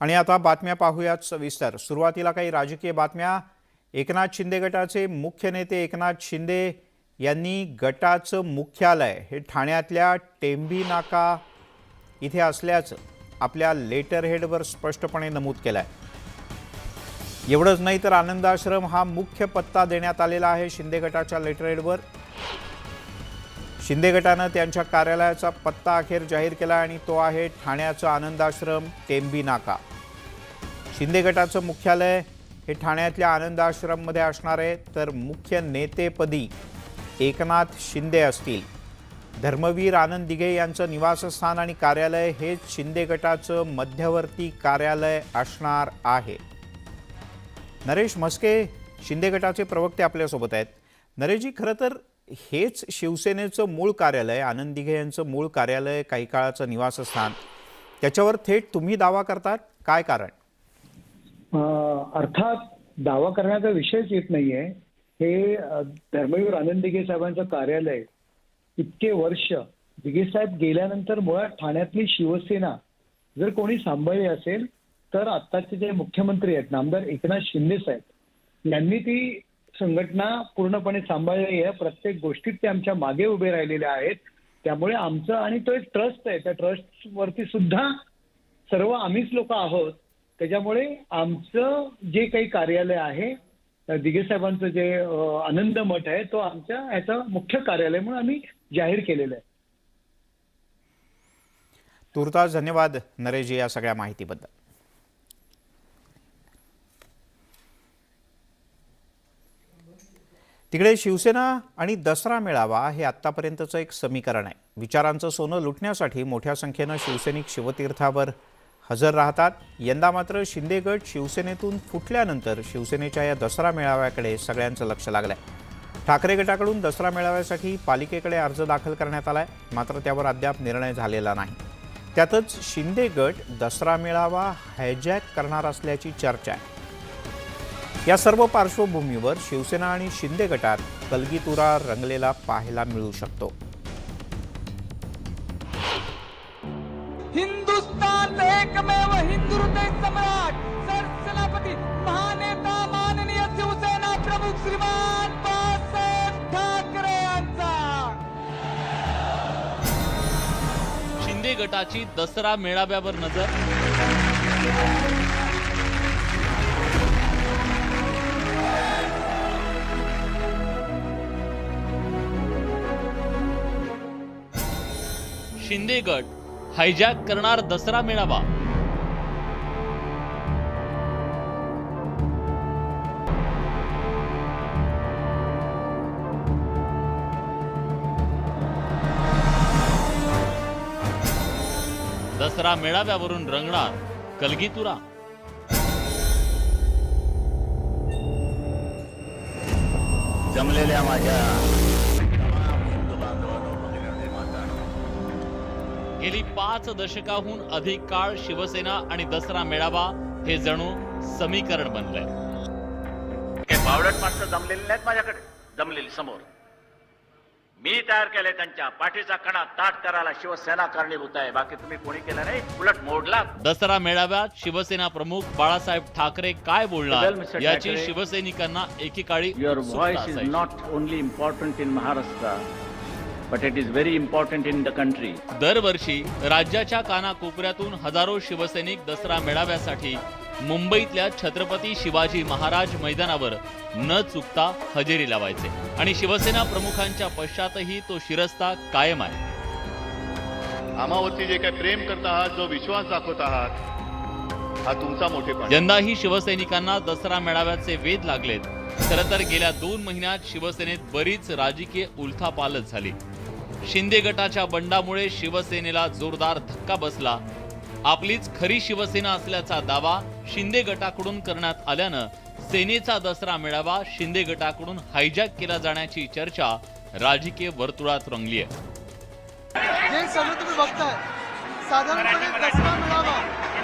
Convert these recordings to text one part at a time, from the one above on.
आणि आता बातम्या पाहूयात सविस्तर। सुरुवातीला काही राजकीय बातम्या। एकनाथ शिंदे गटाचे मुख्य नेते एकनाथ शिंदे यांनी गटाचं मुख्यालय हे ठाण्यातल्या टेंभी नाका इथे असल्याचं आपल्या लेटर हेडवर स्पष्टपणे नमूद केलंय। एवढंच नाही तर आनंद आश्रम हा मुख्य पत्ता देण्यात आलेला आहे शिंदे गटाच्या लेटर हेडवर। शिंदे गटानं त्यांच्या कार्यालयाचा पत्ता अखेर जाहीर केला आणि तो आहे ठाण्याचं आनंद आश्रम टेंभी नाका। शिंदे गटाचं मुख्यालय हे ठाण्यातल्या आनंद आश्रममध्ये असणार आहे, तर मुख्य नेतेपदी एकनाथ शिंदे असतील। धर्मवीर आनंद दिघे यांचं निवासस्थान आणि कार्यालय हेच शिंदे गटाचं मध्यवर्ती कार्यालय असणार आहे। नरेश म्हस्के शिंदे गटाचे प्रवक्ते आपल्यासोबत आहेत। नरेशजी, खरं तर हेच शिवसेनेचं मूळ कार्यालय, आनंद दिघे यांचं मूळ कार्यालय, काही काळाचं निवासस्थान, त्याच्यावर थेट तुम्ही दावा करतात, काय कारण? अर्थात दावा करण्याचा विषयच येत नाहीये। हे धर्मवीर आनंद दिघे साहेबांचं कार्यालय इतके वर्ष दिघे साहेब गेल्यानंतर मुळात ठाण्यातली शिवसेना जर कोणी सांभाळली असेल तर आत्ताचे जे मुख्यमंत्री आहेत नामदार एकनाथ शिंदे साहेब यांनी ती संघटना पूर्णपणे सांभाळलेली आहे। प्रत्येक गोष्टीत ते आमच्या मागे उभे राहिलेले आहेत। त्यामुळे आमचं आणि तो एक ट्रस्ट आहे, त्या ट्रस्ट वरती सुद्धा सर्व आम्हीच लोक आहोत। त्याच्यामुळे आमचं जे काही कार्यालय आहे दिघे साहेबांचं जे आनंद मठ आहे तो आमच्या ह्याचं मुख्य कार्यालय म्हणून आम्ही जाहीर केलेलं आहे। तुर्तास धन्यवाद नरेशजी या सगळ्या माहितीबद्दल। तिकडे शिवसेना आणि दसरा मेळावा हे आतापर्यंतचं एक समीकरण आहे। विचारांचं सोनं लुटण्यासाठी मोठ्या संख्येनं शिवसैनिक शिवतीर्थावर हजर राहतात। यंदा मात्र शिंदे गट शिवसेनेतून फुटल्यानंतर शिवसेनेच्या या दसरा मेळाव्याकडे सगळ्यांचं लक्ष लागलंय। ठाकरे गटाकडून दसरा मेळाव्यासाठी पालिकेकडे अर्ज दाखल करण्यात आलाय, मात्र त्यावर अद्याप निर्णय झालेला नाही। त्यातच शिंदे गट दसरा मेळावा हायजॅक करणार असल्याची चर्चा आहे। या सर्व पार्श्वभूमीवर शिवसेना आणि शिंदे गटात कलगीतुरा रंगलेला पाहायला मिळू शकतो। हिंदुस्तान एकमेव हिंदू हृदय सम्राट सरसेनापती महानेता माननीय शिवसेना प्रमुख श्रीमान बाळासाहेब ठाकरे यांचा शिंदे गटाची दसरा मेळाव्यावर नजर। शिंदे गट हायजॅक करणार दसरा मेळावा। दसरा मेळाव्यावरून रंगणार कलगीतुरा। जमलेल्या माझ्या गेली 5 दशकाहून अधिक काळ शिवसेना आणि दसरा मेळावा हे जणू समीकरण बनलंय। काही बावळट माणसं जमलेली नाहीत माझ्याकडे, जमलेली समोर मी तयार केले। त्यांच्या पाठीचा कणा ताट करायला शिवसेना कारणीभूत आहे, बाकी तुम्ही कोणी केलं नाही, उलट मोडला। दसरा मेळाव्यात शिवसेना प्रमुख बाळासाहेब ठाकरे काय बोलणार याची शिवसैनिकांना एकेकाळी युअर उत्सुकता व्हॉइस इज असायची। Not only important in Maharashtra but it is very important in the country. दरवर्षी राज्याच्या कानाकोपऱ्यातून हजारो शिवसैनिक दसरा मेळाव्यासाठी मुंबईतल्या छत्रपती शिवाजी महाराज मैदानावर न चुकता हजेरी लावायचे आणि शिवसेना प्रमुखांच्या पश्चातही तो शिरस्ता कायम आहे। आम्हावरती जे काही प्रेम करत आहात, जो विश्वास दाखवत आहात, हा तुमचा मोठेपणा। यंदाही शिवसैनिकांना दसरा मेळाव्याचे वेध लागलेत। खरं तर गेल्या 2 महिन्यात शिवसेनेत बरीच राजकीय उलथापालथ झाली। शिंदे गटाच्या बंडामुळे शिवसेनेला जोरदार धक्का बसला। आपलीच खरी शिवसेना असल्याचा दावा शिंदे गटाकडून करण्यात आल्यानं सेनेचा दसरा मेळावा शिंदे गटाकडून हायजॅक केला जाण्याची चर्चा राजकीय वर्तुळात रंगली आहे। जे सगळं तुम्ही बघताय साधारणपणे दसरा मेळावा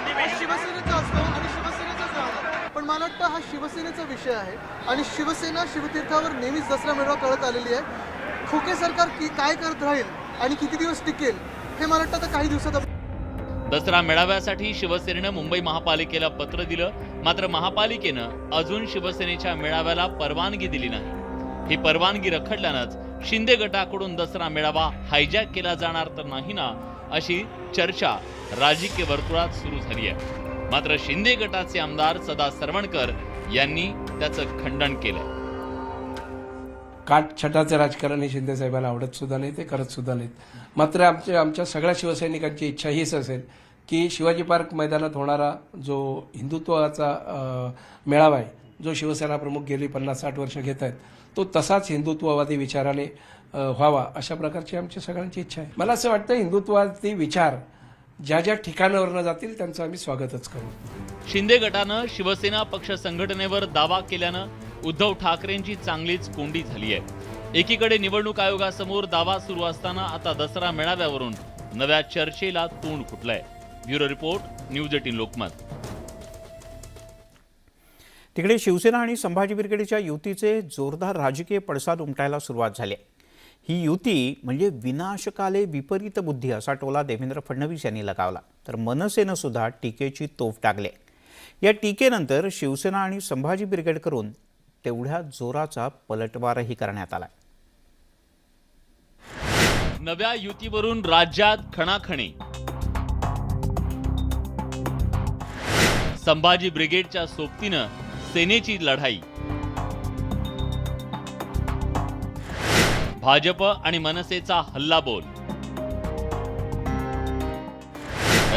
हा शिवसेनेचा असतो आणि शिवसेनेचाच राहणार, पण मला वाटतं हा शिवसेनेचा विषय आहे आणि शिवसेना शिवतीर्थावर नेहमीच दसरा मेळावा करत आलेली आहे। खोके सरकार काय करत राहील आणि किती दिवस टिकेल हे मला वाटतं आता काही दिवसात दसरा मेळाव्यासाठी शिवसेनेनं मुंबई महापालिकेला पत्र दिलं, मात्र महापालिकेनं अजून शिवसेनेच्या मेळाव्याला परवानगी दिली नाही. ही परवानगी रखडल्यानंच शिंदे गटाकडून दसरा मेळावा हायजॅक केला जाणार तर नाही ना, अशी चर्चा राजकीय वर्तुळात सुरू झाली आहे. मात्र शिंदे गटाचे आमदार सदा सरवणकर यांनी त्याचं खंडन केलं. काटछटाचं राजकारण हे शिंदे साहेबांना आवडत सुद्धा नाही, ते करत सुद्धा नाहीत. मात्र आमच्या सगळ्या शिवसैनिकांची इच्छा हीच असेल की शिवाजी पार्क मैदानात होणारा जो हिंदुत्वाचा मेळावा आहे, जो शिवसेना प्रमुख गेली 50-60 वर्ष घेत आहेत, तो तसाच हिंदुत्ववादी विचाराने व्हावा, अशा प्रकारची आमची सगळ्यांची इच्छा आहे. मला असं वाटतं हिंदुत्वाचे विचार ज्या ज्या ठिकाणावरनं जातील त्यांचं आम्ही स्वागतच करू. शिंदे गटानं शिवसेना पक्ष संघटनेवर दावा केल्यानं उद्धव ठाकरेंची चांगलीच कोंडी झाली आहे. एकीकडे निवडणूक आयोगासमोर दावा सुरू असताना आता दसरा मेळाव्यावरून नव्या चर्चेला तोंड फुटलंय. Bureau report, news 18 Lokmat. तिकडे शिवसेना आणि संभाजी ब्रिगेडच्या युतीचे जोरदार राजकीय पडसाद उमटायला सुरुवात झाली आहे. ही युती म्हणजे विनाशकाले विपरीत बुद्धी असा टोला देवेंद्र फडणवीस यांनी लगावला, तर मनसेनं सुद्धा टीकेची तोफ टाकली. या टीकेनंतर शिवसेना आणि संभाजी ब्रिगेडकडून तेवढ्या जोराचा पलटवारही करण्यात आला. नव्या युतीवरून राज्यात खणाखणी. संभाजी ब्रिगेडच्या सोबतीनं सेनेची लढाई. भाजप आणि मनसेचा हल्लाबोल.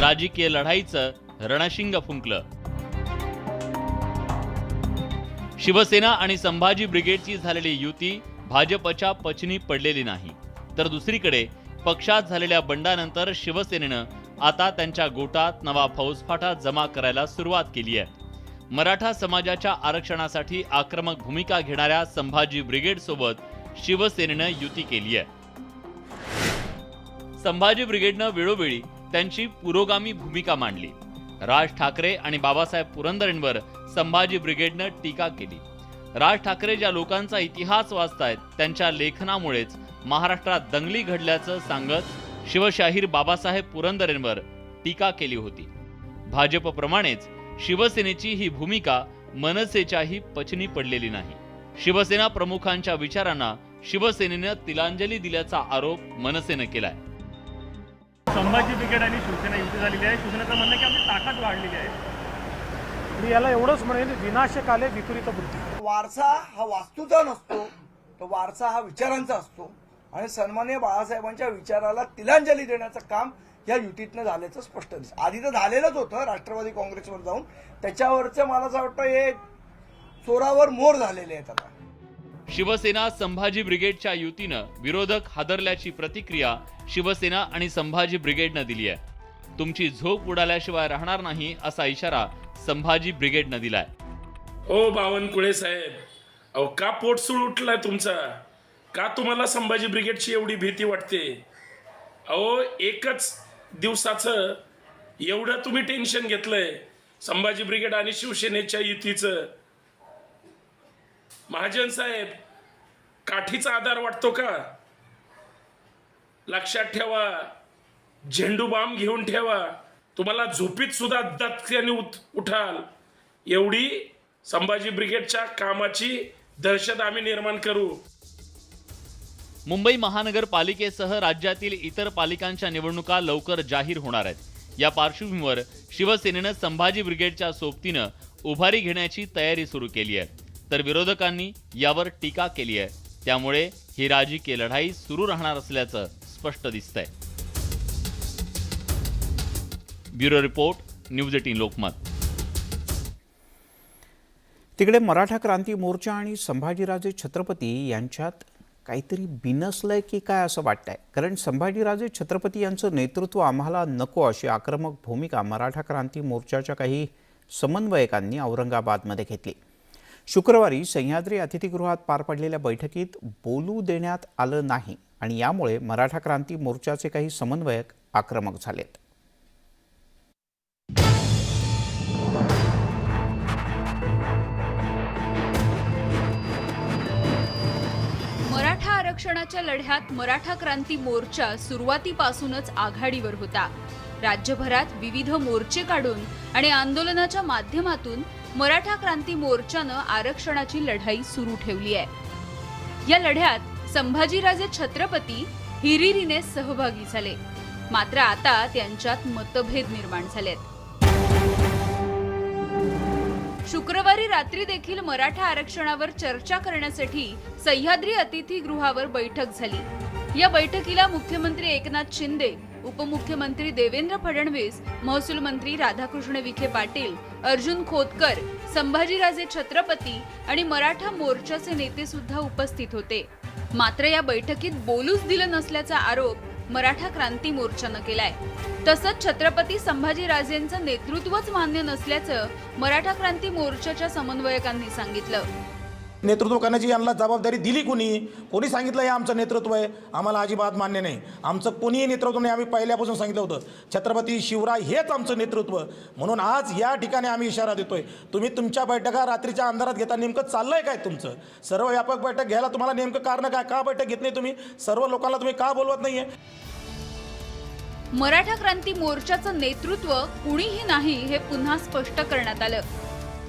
राजकीय लढाईचं रणशिंग फुंकलं. शिवसेना आणि संभाजी ब्रिगेडची झालेली युती भाजपच्या पचनी पडलेली नाही, तर दुसरीकडे पक्षात झालेल्या बंडानंतर शिवसेनेनं आता त्यांच्या गोटात नवा फौजफाटा जमा करायला सुरुवात केली आहे. मराठा समाजाच्या आरक्षणासाठी आक्रमक भूमिका घेणाऱ्या संभाजी ब्रिगेड सोबत शिवसेनेनं युती केली आहे. संभाजी ब्रिगेडनं वेळोवेळी त्यांची पुरोगामी भूमिका मांडली. राज ठाकरे आणि बाबासाहेब पुरंदरेंवर संभाजी ब्रिगेडनं टीका केली. राज ठाकरे ज्या लोकांचा इतिहास वाचतायत त्यांच्या लेखनामुळेच महाराष्ट्रात दंगली घडल्याचं सांगत शिवशाहीर बाबासाहेब पुरंदरेंवर टीका केली होती. भाजपप्रमाणेच शिवसेनेची ही भूमिका मनसेच्याही पचनी पडलेली नाही. शिवसेना प्रमुखांच्या विचारांना शिवसेनेनं तिलांजली दिल्याचा आरोप मनसेनं केलाय. संभाजी ब्रिगेड आणि शिवसेना युती झालेली आहे. शिवसेनेचं म्हणणं की आमची ताकद वाढलेली आहे. मी याला एवढंच म्हणेन, विनाशकाले विपरीत बुद्धी. वारसा हा वास्तूचा नसतो, तो वारसा हा विचारांचा असतो आणि सन्माननीय बाळासाहेबांच्या विचाराला तिलांजली देण्याचं काम या युतीतनं झाल्याचं स्पष्ट दिसतं. आधी तर झालेलंच होतं राष्ट्रवादी काँग्रेसवर जाऊन, त्याच्यावरचं मला असं वाटतं हे चोरावर मोर झालेले आहेत. आता शिवसेना संभाजी ब्रिगेडच्या युतीनं विरोधक हादरल्याची प्रतिक्रिया शिवसेना आणि संभाजी ब्रिगेडनं दिली आहे. तुमची झोप उडाल्याशिवाय राहणार नाही असा इशारा संभाजी ब्रिगेडनं दिलाय. ओ बावनकुळे साहेब, अहो का पोटसूळ उठलाय तुमचा? का तुम्हाला संभाजी ब्रिगेडची एवढी भीती वाटते? अहो एकच दिवसाचं एवढं तुम्ही टेन्शन घेतलंय संभाजी ब्रिगेड आणि शिवसेनेच्या युतीचं. महाजन साहेब, काठीचा आधार वाटतो का? लक्षात ठेवा, झेंडू बाम घेऊन ठेवा, तुम्हाला झोपीत सुद्धा दत्त्याने उठाल एवढी संभाजी ब्रिगेडच्या कामाची दहशत आम्ही निर्माण करू. मुंबई महानगरपालिकेसह राज्यातील इतर पालिकांच्या निवडणुका लवकर जाहीर होणार आहेत. या पार्श्वभूमीवर शिवसेनेनं संभाजी ब्रिगेडच्या सोबतीनं उभारी घेण्याची तयारी सुरू केली आहे, तर विरोधकांनी यावर टीका केली आहे. त्यामुळे ही राजकीय लढाई सुरू राहणार असल्याचं स्पष्ट दिसतंय. Bureau report, news 18 Lokmat. तिकडे मराठा क्रांती मोर्चा आणि संभाजीराजे छत्रपती यांच्यात काहीतरी बिनसलंय की काय असं वाटतंय. कारण संभाजीराजे छत्रपती यांचं नेतृत्व आम्हाला नको अशी आक्रमक भूमिका मराठा क्रांती मोर्चाच्या काही समन्वयकांनी औरंगाबादमध्ये घेतली. शुक्रवारी सह्याद्री अतिथीगृहात पार पडलेल्या बैठकीत बोलू देण्यात आलं नाही आणि यामुळे मराठा क्रांती मोर्चाचे काही समन्वयक आक्रमक झालेत. मराठा आरक्षणाच्या लढ्यात मराठा क्रांती मोर्चा सुरुवातीपासूनच आघाडीवर होता. राज्यभरात विविध मोर्चे काढून आणि आंदोलनाच्या माध्यमातून मराठा क्रांती मोर्चानं आरक्षणाची लढाई सुरू ठेवली आहे. या लढ्यात संभाजीराजे छत्रपती हिरिरीने सहभागी झाले. मात्र आता त्यांच्यात मतभेद निर्माण झालेत. शुक्रवारी रात्री देखील मराठा आरक्षणावर चर्चा करण्यासाठी सह्याद्री अतिथीगृहावर बैठक झाली. या बैठकीला मुख्यमंत्री एकनाथ शिंदे, उपमुख्यमंत्री देवेंद्र फडणवीस, महसूल मंत्री राधाकृष्ण विखे पाटील, अर्जुन खोतकर, संभाजीराजे छत्रपती आणि मराठा मोर्चाचे नेते सुद्धा उपस्थित होते. मात्र या बैठकीत बोलूच दिलं नसल्याचा आरोप मराठा क्रांती मोर्चानं केलाय. तसंच छत्रपती संभाजीराजेंचं नेतृत्वच मान्य नसल्याचं मराठा क्रांती मोर्चाच्या समन्वयकांनी सांगितलं. नेतृत्व करण्याची यांना जबाबदारी दिली कोणी सांगितलं हे आमचं नेतृत्व आहे, आम्हाला अजिबात मान्य नाही. आमचं कोणीही नेतृत्व नाही. आम्ही पहिल्यापासून सांगितलं होतं छत्रपती शिवराय हेच आमचं नेतृत्व. म्हणून आज या ठिकाणी आम्ही इशारा देतोय, तुम्ही तुमच्या बैठका रात्रीच्या अंधारात घेता. नेमकं चाललंय काय तुमचं? सर्व व्यापक बैठक घ्यायला तुम्हाला नेमकं कारण काय? का बैठक घेत नाही तुम्ही? सर्व लोकांना तुम्ही का बोलवत नाहीये? मराठा क्रांती मोर्चाचं नेतृत्व कुणीही नाही हे पुन्हा स्पष्ट करण्यात आलं.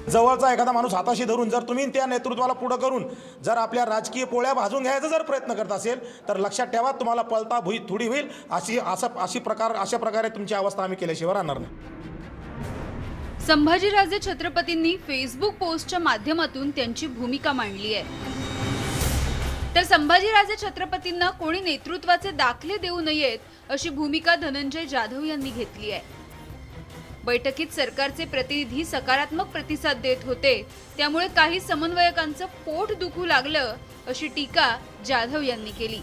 जवळचा एखादा माणूस हाताशी धरून जर तुम्ही त्या नेतृत्वाला पुढे करून जर आपल्या राजकीय पोळ्या भाजून घ्यायचा जर प्रयत्न करत असेल तर लक्षात ठेवा, तुम्हाला पळता भुई थोडी होईल. अशा प्रकारे तुमची अवस्था आम्ही केल्याशिवाय राहणार नाही. संभाजीराजे छत्रपतींनी फेसबुक पोस्टच्या माध्यमातून त्यांची भूमिका मांडली आहे. तर संभाजीराजे छत्रपतींना कोणी नेतृत्वाचे दाखले देऊ नयेत अशी भूमिका धनंजय जाधव यांनी घेतली आहे. बैठकीत सरकारचे प्रतिनिधी सकारात्मक प्रतिसाद देत होते, त्यामुळे काही समन्वयकांचं पोट दुखू लागलं अशी टीका जाधव यांनी केली.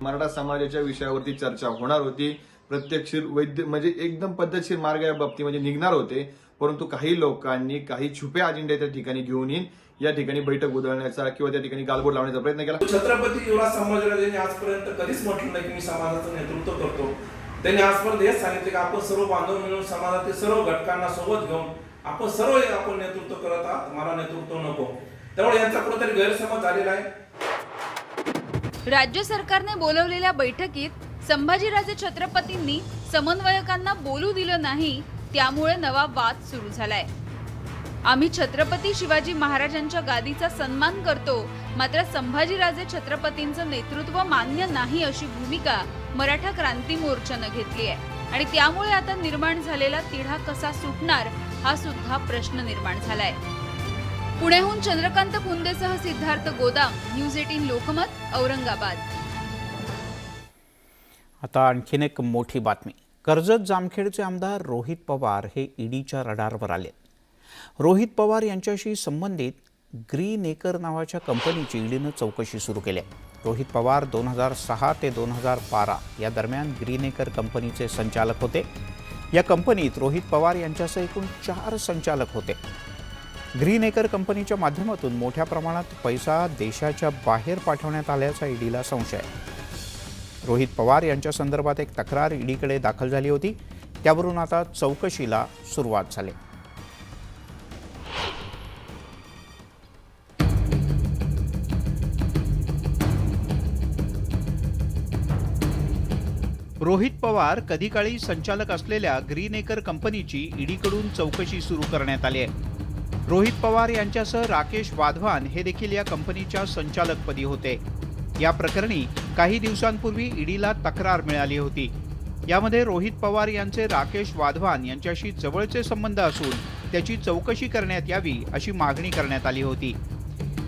मराठा समाजाच्या विषयावरती चर्चा होणार होती. प्रत्यक्षीर वैद्य म्हणजे एकदम पद्धतशीर मार्ग या बाबतीमध्ये निघणार होते, परंतु काही लोकांनी काही छुपे अजेंडे त्या ठिकाणी घेऊन येऊन या ठिकाणी बैठक उधळण्याचा किंवा त्या ठिकाणी गालबोट लावण्याचा प्रयत्न केला. छत्रपती युवराज संभाजीराजेंनी आजपर्यंत कधीच म्हटलं नाही की मी समाजाचं नेतृत्व करतो. त्यांनी आजपर्यंत हेच सांगितले की आपण सर्व बांधव मिळून समाजातील सर्व घटकांना सोबत घेऊन आपण नेतृत्व करत आहात, मला नेतृत्व नको. त्यामुळे यांचा कुठेतरी गैरसमज झालेला आहे. राज्य सरकारने बोलवलेल्या बैठकीत संभाजीराजे छत्रपतींनी समन्वयकांना बोलू दिलं नाही, त्यामुळे नवा वाद सुरू झालाय. आम्ही छत्रपती शिवाजी महाराजांच्या गादीचा सन्मान करतो, मात्र संभाजीराजे छत्रपतींचं नेतृत्व मान्य नाही अशी भूमिका मराठा क्रांती मोर्चानं घेतली आहे. आणि त्यामुळे आता निर्माण झालेला तिढा कसा सुटणार हा सुद्धा प्रश्न निर्माण झालाय. पुण्याहून चंद्रकांत फुंदेसह सिद्धार्थ गोदाम, न्यूज 18 लोकमत, औरंगाबाद. आता आणखीन एक मोठी बातमी. कर्जत जामखेडचे आमदार रोहित पवार हे ईडीच्या रडारवर आले. रोहित पवार यांच्याशी संबंधित ग्रीनेकर नावाच्या कंपनीची ईडीनं चौकशी सुरू केली आहे. रोहित पवार 2006 ते 2012 या दरम्यान ग्रीनेकर कंपनीचे संचालक होते. या कंपनीत रोहित पवार यांच्यासह एकूण 4 संचालक होते. ग्रीनेकर कंपनीच्या माध्यमातून मोठ्या प्रमाणात पैसा देशाच्या बाहेर पाठवण्यात आल्याचा ईडीला संशय आहे. रोहित पवार यांच्या संदर्भात एक तक्रार ईडीकडे दाखल झाली होती, त्यावरून आता चौकशीला सुरुवात झाली. रोहित पवार कधी काळी संचालक असलेल्या ग्रीनेकर कंपनीची ईडीकडून चौकशी सुरू करण्यात आली आहे. रोहित पवार यांच्यासह राकेश वाधवान हे देखील या कंपनीच्या संचालकपदी होते. या प्रकरणी काही दिवसांपूर्वी ईडीला तक्रार मिळाली होती. यामध्ये रोहित पवार यांचे राकेश वाधवान यांच्याशी जवळचे संबंध असून त्याची चौकशी करण्यात यावी अशी मागणी करण्यात आली होती.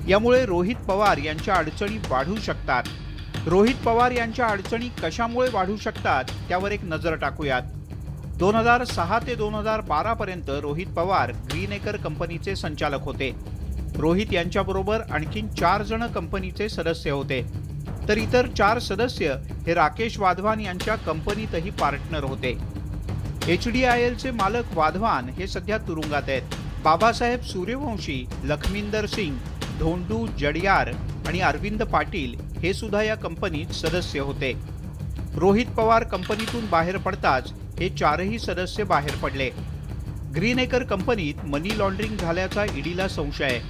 यामुळे रोहित पवार यांच्या अडचणी वाढू शकतात. रोहित पवार यांच्या अडचणी कशामुळे वाढू शकतात त्यावर एक नजर टाकूयात. 2006 ते 2012 पर्यंत रोहित पवार ग्रीनेकर कंपनीचे संचालक होते. रोहित यांच्याबरोबर आणखी 4 जण कंपनीचे सदस्य होते, तर इतर 4 सदस्य हे राकेश वाधवान यांच्या कंपनीतही पार्टनर होते. HDILचे मालक वाधवान हे सध्या तुरुंगात आहेत. बाबासाहेब सूर्यवंशी, लखमिंदर सिंग, धोंडू जडियार आणि अरविंद पाटील हे सुद्धा या कंपनीत सदस्य होते. रोहित पवार कंपनीतून बाहेर पडताच हे 4ही सदस्य बाहेर पडले. ग्रीनेकर कंपनीत मनी लॉन्ड्रिंग झाल्याचा ईडीला संशय आहे,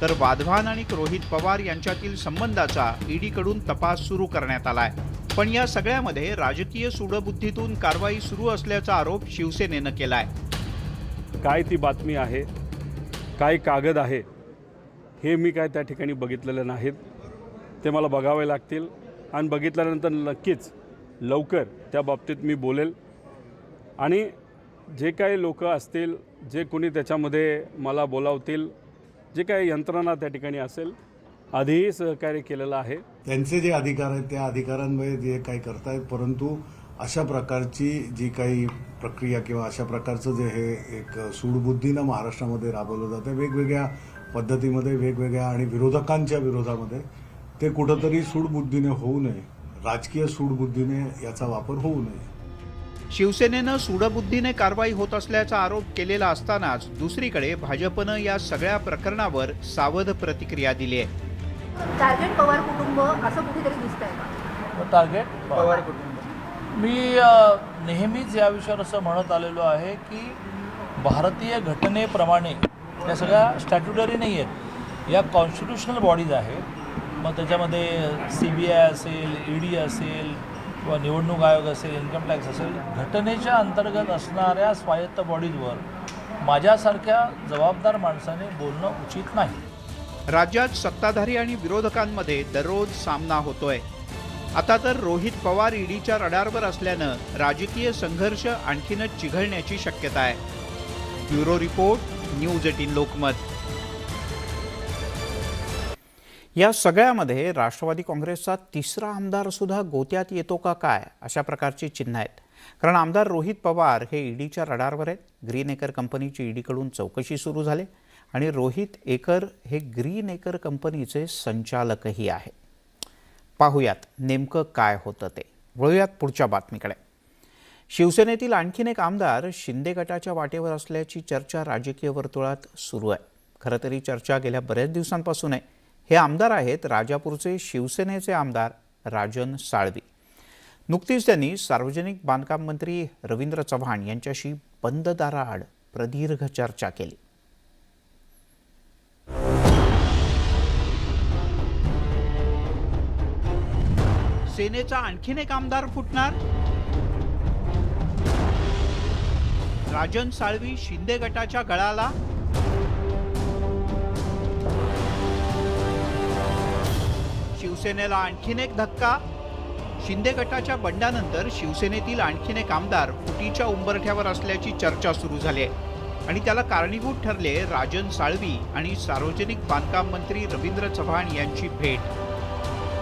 तर वाधवान आणि रोहित पवार यांच्यातील संबंधाचा ईडीकडून तपास सुरू करण्यात आलाय. पण या सगळ्यामध्ये राजकीय सूडबुद्धीतून कारवाई सुरू असल्याचा आरोप शिवसेनेनं केलाय. काय ती बातमी आहे, काय कागद आहे, हे मी काय त्या ठिकाणी बघितलेलं नाहीत. ते मला बघावे लागतील आणि बघितल्यानंतर नक्कीच लवकर त्या बाबतीत मी बोलेल. आणि जे काही लोक असतील, जे कोणी त्याच्यामध्ये मला बोलावतील, जे काही यंत्रणा त्या ठिकाणी असेल, आधीही सहकार्य केलेलं आहे. त्यांचे जे अधिकार आहेत त्या अधिकारांमध्ये जे काही करतायत, परंतु अशा प्रकारची जी काही प्रक्रिया किंवा अशा प्रकारचं जे हे एक सूडबुद्धीनं महाराष्ट्रामध्ये राबवलं जातं, वेगवेगळ्या पद्धतीमध्ये, वेगवेगळ्या आणि विरोधकांच्या विरोधामध्ये, ते कुठंतरी सूडबुद्धीने होऊ नये, राजकीय सूडबुद्धीने याचा वापर होऊ नये. शिवसेनेनं सूडबुद्धीने कारवाई होत असल्याचा आरोप केलेला असतानाच दुसरीकडे भाजपनं या सगळ्या प्रकरणावर सावध प्रतिक्रिया दिली आहे. टार्गेट पवार कुटुंब असं कुठेतरी दिसतंय का? टार्गेट पवार कुटुंब. मी नेहमीच या विषयावर असं म्हणत आलेलो आहे की भारतीय घटनेप्रमाणे या सगळ्या स्टॅट्युटरी नाही आहेत, या कॉन्स्टिट्युशनल बॉडीज आहेत. मग त्याच्यामध्ये CBI असेल, ED असेल किंवा निवडणूक आयोग असेल, इन्कम टॅक्स असेल, घटनेच्या अंतर्गत असणाऱ्या स्वायत्त बॉडीजवर माझ्यासारख्या जबाबदार माणसाने बोलणं उचित नाही. राज्यात सत्ताधारी आणि विरोधकांमध्ये दररोज सामना होतोय. आता तर रोहित पवार ईडीच्या रडारवर असल्यानं राजकीय संघर्ष आणखीनच चिघळण्याची शक्यता आहे. Bureau report, news 18 Lokmat. या सगळ्यामध्ये राष्ट्रवादी काँग्रेसचा तिसरा आमदार सुद्धा गोत्यात येतो का काय, अशा प्रकारची चिन्ह आहेत. कारण आमदार रोहित पवार हे ईडीच्या रडारवर आहेत. ग्रीन एकर कंपनीची ईडीकडून चौकशी सुरू झाली आणि रोहित एकर हे ग्रीन एकर कंपनीचे संचालकही आहे. पाहूयात नेमकं काय होतं ते. वळूयात पुढच्या बातमीकडे. शिवसेनेतील आणखीन एक आमदार शिंदे गटाच्या वाटेवर असल्याची चर्चा राजकीय वर्तुळात सुरू आहे. खरं तरी चर्चा गेल्या बऱ्याच दिवसांपासून आहे. हे आमदार आहेत राजापूरचे शिवसेनेचे आमदार राजन साळवी. नुकतीच त्यांनी सार्वजनिक बांधकाम मंत्री रवींद्र चव्हाण यांच्याशी बंद दाराआड प्रदीर्घ चर्चा केली. सेनेचा आणखीन एक आमदार फुटणार. राजन साळवी शिंदे गटाच्या गळाला. शिवसेनेला आणखीन एक धक्का. शिंदे गटाच्या बंडानंतर शिवसेनेतील आणखीन एक आमदार फुटीच्या उंबरठ्यावर असल्याची चर्चा सुरू झाली आहे आणि त्याला कारणीभूत ठरले राजन साळवी आणि सार्वजनिक बांधकाम मंत्री रवींद्र चव्हाण यांची भेट.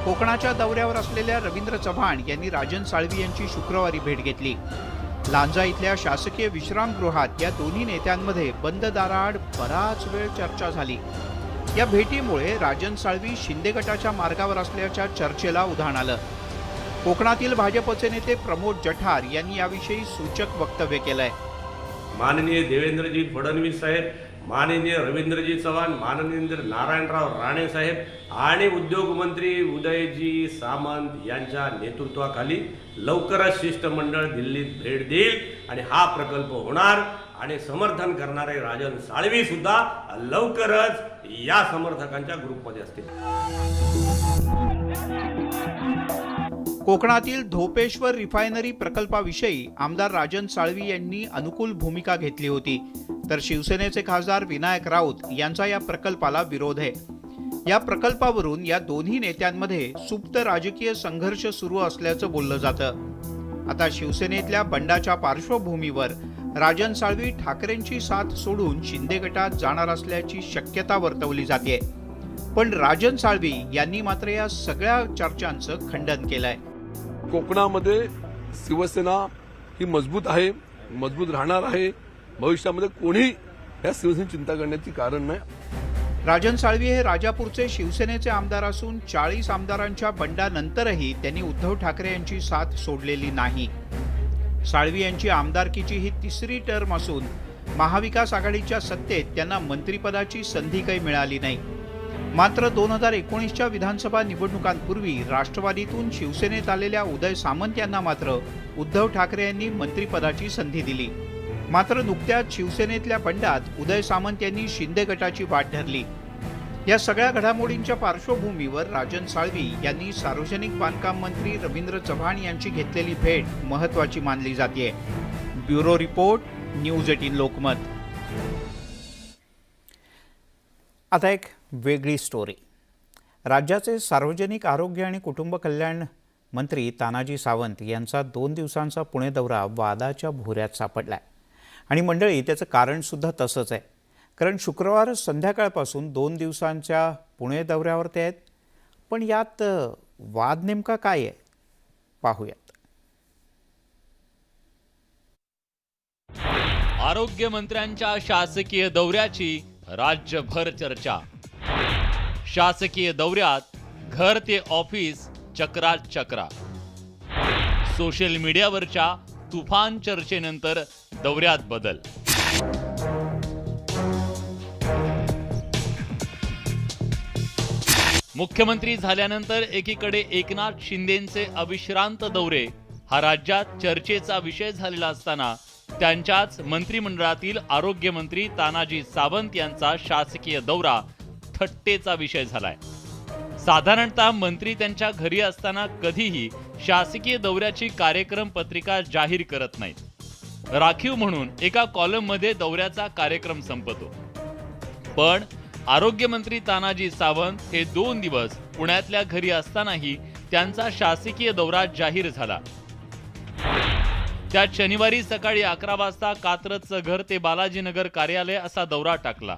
कोकणाच्या दौऱ्यावर असलेल्या रवींद्र चव्हाण यांनी राजन साळवी यांची शुक्रवारी भेट घेतली. लांजा इथल्या शासकीय विश्रामगृहात या दोन्ही नेत्यांमध्ये बंद दाराआड बराच वेळ चर्चा झाली. या भेटीमुळे राजन साळवी शिंदे गटाच्या मार्गावर असल्याच्या चर्चेला उधाण आलं. कोकणातील भाजपचे नेते प्रमोद जठार यांनी याविषयी सूचक वक्तव्य केलंय. माननीय देवेंद्रजी फडणवीस साहेब, माननीय रवींद्रजी चव्हाण, माननीय नारायणराव राणे साहेब आणि उद्योग मंत्री उदयजी सामंत यांच्या नेतृत्वाखाली लवकरच शिष्टमंडळ दिल्लीत भेट देईल आणि हा प्रकल्प होणार आणि समर्थन करणारे राजन साळवी सुद्धा लवकरच या समर्थकांच्या ग्रुपमध्ये असतील. कोकणातील धोपेश्वर रिफायनरी प्रकल्पाविषयी आमदार राजन साळवी यांनी अनुकूल भूमिका घेतली होती, तर शिवसेनेचे खासदार विनायक राऊत यांचा या प्रकल्पाला विरोध आहे. या प्रकल्पावरून या दोन्ही नेत्यांमध्ये सुप्त राजकीय संघर्ष सुरू असल्याचं बोललं जातं. आता शिवसेनेतल्या बंडाच्या पार्श्वभूमीवर राजन साळवी ठाकरेंची साथ सोडून शिंदे गटात जाणार असल्याची शक्यता वर्तवली जाते. पण राजन साळवी यांनी मात्र या सगळ्या चर्चांचं खंडन केलंय. कोकणामध्ये शिवसेना ही मजबूत आहे, मजबूत राहणार आहे. भविष्यामध्ये कोणी या शिवसेनेची चिंता करण्याची कारण नाही. राजन साळवी हे राजापूरचे शिवसेनेचे आमदार असून 40 आमदारांच्या बंडानंतरही त्यांनी उद्धव ठाकरे यांची साथ सोडलेली नाही. साळवी यांची आमदारकीची ही तिसरी टर्म असून महाविकास आघाडीच्या सत्तेत त्यांना मंत्रिपदाची संधी काही मिळाली नाही. मात्र 2019च्या विधानसभा निवडणुकांपूर्वी राष्ट्रवादीतून शिवसेनेत आलेल्या उदय सामंत यांना मात्र उद्धव ठाकरे यांनी मंत्रिपदाची संधी दिली. मात्र नुकत्याच शिवसेनेतल्या बंडात उदय सामंत यांनी शिंदे गटाची वाट धरली. या सगळ्या घडामोडींच्या पार्श्वभूमीवर राजन साळवी यांनी सार्वजनिक बांधकाम मंत्री रवींद्र चव्हाण यांची घेतलेली भेट महत्त्वाची मानली जाते. Bureau report, news 18 Lokmat. आता एक वेगळी स्टोरी. राज्याचे सार्वजनिक आरोग्य आणि कुटुंब कल्याण मंत्री तानाजी सावंत यांचा 2 दिवसांचा पुणे दौरा वादाच्या भोवऱ्यात सापडलाय. आणि मंडळी, त्याचं कारणसुद्धा तसंच आहे. कारण शुक्रवार संध्याकाळपासून 2 दिवसांच्या पुणे दौऱ्यावर ते आहेत. पण यात वाद नेमका काय आहे पाहूयात. आरोग्यमंत्र्यांच्या शासकीय दौऱ्याची राज्यभर चर्चा. शासकीय दौऱ्यात घर ते ऑफिस चक्रात चक्रा. सोशल मीडियावरच्या तुफान चर्चेनंतर दौऱ्यात बदल. मुख्यमंत्री झाल्यानंतर एकीकडे एकनाथ शिंदेंचे अविश्रांत दौरे हा राज्यात चर्चेचा विषय झालेला असताना त्यांच्याच मंत्रिमंडळातील आरोग्यमंत्री तानाजी सावंत यांचा शासकीय दौरा थट्टेचा विषय झालाय. साधारणतः मंत्री त्यांच्या घरी असताना कधीही शासकीय दौऱ्याची कार्यक्रम पत्रिका जाहीर करत नाहीत. राखीव म्हणून एका कॉलममध्ये दौऱ्याचा कार्यक्रम संपतो. पण आरोग्यमंत्री तानाजी सावंत हे 2 दिवस पुण्यातल्या घरी असतानाही त्यांचा शासकीय दौरा जाहीर झाला. त्यात शनिवारी सकाळी 11 वाजता कात्रजचं घर ते बालाजीनगर कार्यालय असा दौरा टाकला.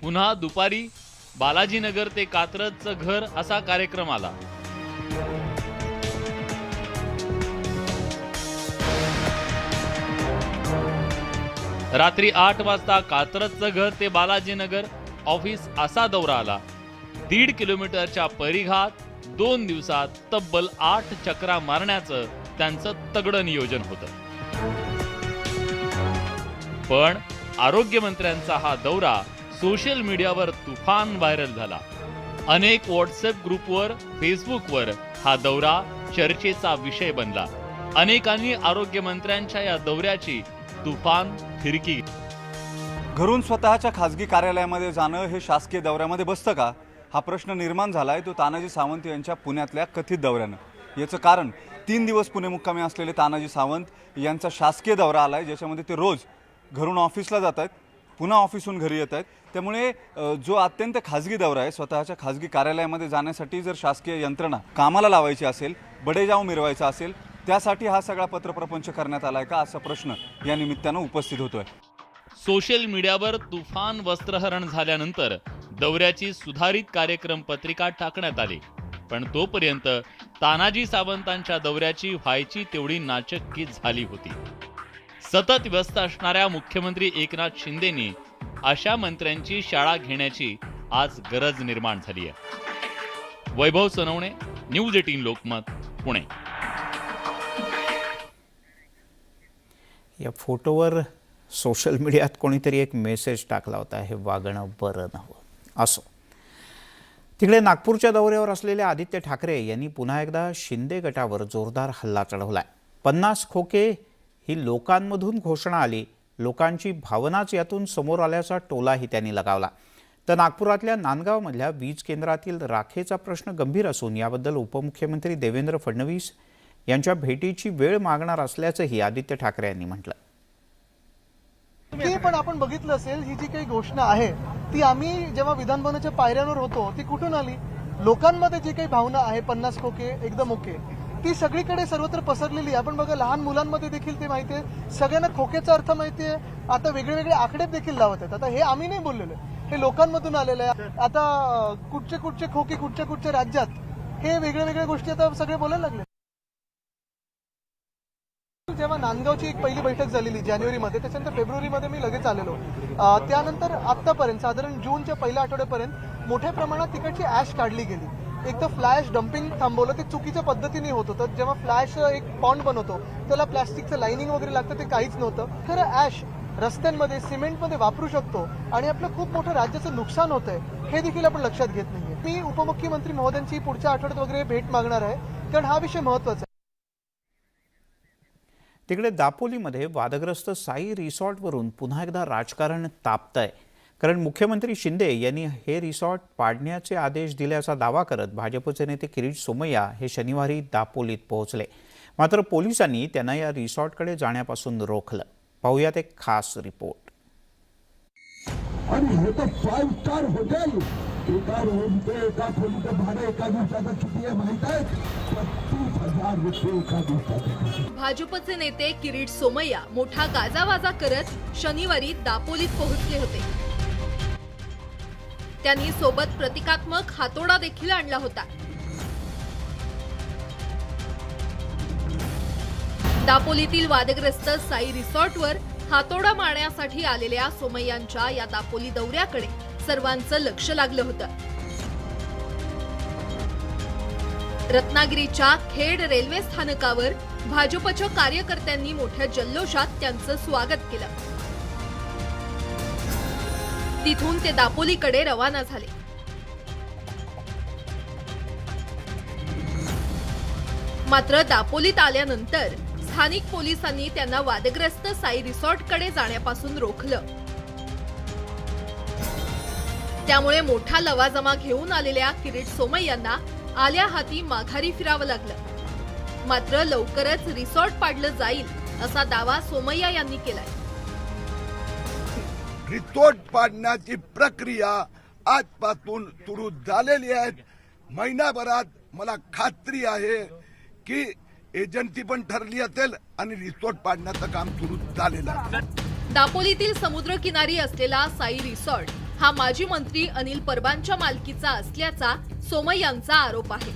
पुन्हा दुपारी बालाजीनगर ते कात्रजचं घर असा कार्यक्रम आला. रात्री 8 वाजता कात्रजचं घर ते बालाजीनगर ऑफिस असा दौरा आला. 1.5 किलोमीटरच्या परिघात 2 दिवसात तब्बल 8 चक्रा मारण्याचं त्यांचं तगडं नियोजन होतं. पण आरोग्यमंत्र्यांचा हा दौरा सोशल मीडियावर तुफान व्हायरल झाला. अनेक व्हॉट्सअप ग्रुपवर, फेसबुकवर हा दौरा चर्चेचा विषय बनला. अनेकांनी आरोग्यमंत्र्यांच्या या दौऱ्याची तुफान फिरकी. घरून स्वतःच्या खासगी कार्यालयामध्ये जाणं हे शासकीय दौऱ्यामध्ये बसतं का, हा प्रश्न निर्माण झालाय तो तानाजी सावंत यांच्या पुण्यातल्या कथित दौऱ्यानं. याचं कारण 3 दिवस पुणे मुक्कामी असलेले तानाजी सावंत यांचा शासकीय दौरा आलाय, ज्याच्यामध्ये ते रोज घरून ऑफिसला जात आहेत, पुन्हा ऑफिसहून घरी येत आहेत. त्यामुळे जो अत्यंत खाजगी दौरा आहे, स्वतःच्या खाजगी कार्यालयामध्ये जाण्यासाठी जर शासकीय यंत्रणा कामाला लावायची असेल, बडेजाव मिरवायचा असेल, त्यासाठी हा सगळा पत्रप्रपंच करण्यात आलाय का, असा प्रश्न या निमित्तानं उपस्थित होतोय. सोशल मीडियावर तुफान वस्त्रहरण झाल्यानंतर दौऱ्याची सुधारित कार्यक्रम पत्रिका टाकण्यात आली. पण तोपर्यंत तानाजी सावंतांच्या दौऱ्याची व्हायची तेवढी नाचक्की झाली होती. सतत व्यस्त असणाऱ्या मुख्यमंत्री एकनाथ शिंदेंनी अशा मंत्र्यांची शाळा घेण्याची आज गरज निर्माण झाली आहे. वैभव सोनवणे, न्यूज 18 लोकमत, पुणे. या फोटोवर सोशल मीडियात कोणीतरी एक मेसेज टाकला होता, हे वागणं बरं नव्हतं. असो. तिकडे नागपूरच्या दौऱ्यावर असलेले आदित्य ठाकरे यांनी पुन्हा एकदा शिंदे गटावर जोरदार हल्ला चढवलाय. 50 खोके ही लोकांमधून घोषणा आली, लोकांची भावनाच यातून समोर आल्याचा टोलाही त्यांनी लगावला. तर नागपुरातल्या नांदगावमधल्या वीज केंद्रातील राखेचा प्रश्न गंभीर असून याबद्दल उपमुख्यमंत्री देवेंद्र फडणवीस यांच्या भेटीची वेळ मागणार असल्याचंही आदित्य ठाकरे यांनी म्हटलं. ती पण आपण बघितलं असेल, ही जी काही घोषणा आहे ती आम्ही जेव्हा विधानभवनाच्या पायऱ्यांवर होतो ती कुठून आली? लोकांमध्ये जी काही भावना आहे 50 खोके एकदम ओके, ती सगळीकडे सर्वत्र पसरलेली आहे. आपण बघा, लहान मुलांमध्ये देखील ते माहिती आहे, सगळ्यांना खोक्याचा अर्थ माहिती आहे. आता वेगळे वेगळे आकडे देखील लावत आहेत. आता हे आम्ही नाही बोललेलो, हे लोकांमधून आलेलं आहे. आता कुठचे खोके कुठच्या राज्यात, हे वेगळ्या वेगळ्या गोष्टी आता सगळे बोलायला लागले. जेव्हा नांदगावची एक पहिली बैठक झालेली जानेवारीमध्ये, त्याच्यानंतर फेब्रुवारीमध्ये मी लगेच आलेलो. त्यानंतर आतापर्यंत साधारण जूनच्या पहिल्या आठवड्यापर्यंत मोठ्या प्रमाणात तिकडची ॲश काढली गेली. एक तर फ्लॅश डम्पिंग थांबवलं, ते चुकीच्या पद्धतीने होत होतं. जेव्हा फ्लॅश एक पॉन्ड बनवतो त्याला प्लॅस्टिकचं लाइनिंग वगैरे लागतं, ते काहीच नव्हतं. खरं ॲश रस्त्यांमध्ये, सिमेंटमध्ये वापरू शकतो आणि आपलं खूप मोठं राज्याचं नुकसान होतंय, हे देखील आपण लक्षात घेत नाहीये. मी उपमुख्यमंत्री महोदयांची पुढच्या आठवड्यात वगैरे भेट मागणार आहे, कारण हा विषय महत्त्वाचा आहे. तिकडे दापोलीमध्ये वादग्रस्त साई रिसॉर्टवरून पुन्हा एकदा राजकारण तापतंय. कारण मुख्यमंत्री शिंदे यांनी हे रिसॉर्ट पाडण्याचे आदेश दिल्याचा दावा करत भाजपचे नेते किरीट सोमय्या हे शनिवारी दापोलीत पोहोचले. मात्र पोलिसांनी त्यांना या रिसॉर्टकडे जाण्यापासून रोखलं. पाहूयात एक खास रिपोर्ट. आणि हे तर 5 स्टार हॉटेल. एका रूमचे एका खोलीचं भाडं एका दिवसाचं किती आहे माहित आहे? 35,000 रुपये एका दिवसाचं. भाजपचे नेते किरीट सोमय्या मोठा गाजावाजा करत शनिवारी दापोलीत पोहोचले होते. त्यांनी सोबत प्रतिकात्मक हातोडा देखील आणला होता. दापोलीतील वादग्रस्त साई रिसॉर्टवर हातोडा मारण्यासाठी आलेल्या सोमय्यांच्या या दापोली दौऱ्याकडे सर्वांचं लक्ष लागलं होतं. रत्नागिरीच्या खेड रेल्वे स्थानकावर भाजपच्या कार्यकर्त्यांनी मोठ्या जल्लोषात त्यांचं स्वागत केलं. तिथून ते दापोलीकडे रवाना झाले. मात्र दापोलीत आल्यानंतर स्थानिक पोलिसांनी त्यांना वादग्रस्त साई रिसॉर्टकडे जाण्यापासून रोखलं. त्यामुळे मोठा लवाजमा घेऊन आलेल्या किरीट सोमय्यांना आल्या हाती माघारी फिरावं लागलं. मात्र लवकरच रिसॉर्ट पाडलं जाईल असा दावा सोमय्या यांनी केलाय. रिसॉर्ट पाडण्याची प्रक्रिया आजपासून सुरू झालेली आहे. महिनाभरात मला खात्री आहे की एजन्सी पण ठरली असेल आणि रिसॉर्ट पाडण्याचं काम सुरू झालेलं आहे. दापोलीतील समुद्रकिनारी असलेला साई रिसॉर्ट हा माजी मंत्री अनिल परबांच्या मालकीचा असल्याचा सोमय्यांचा आरोप आहे.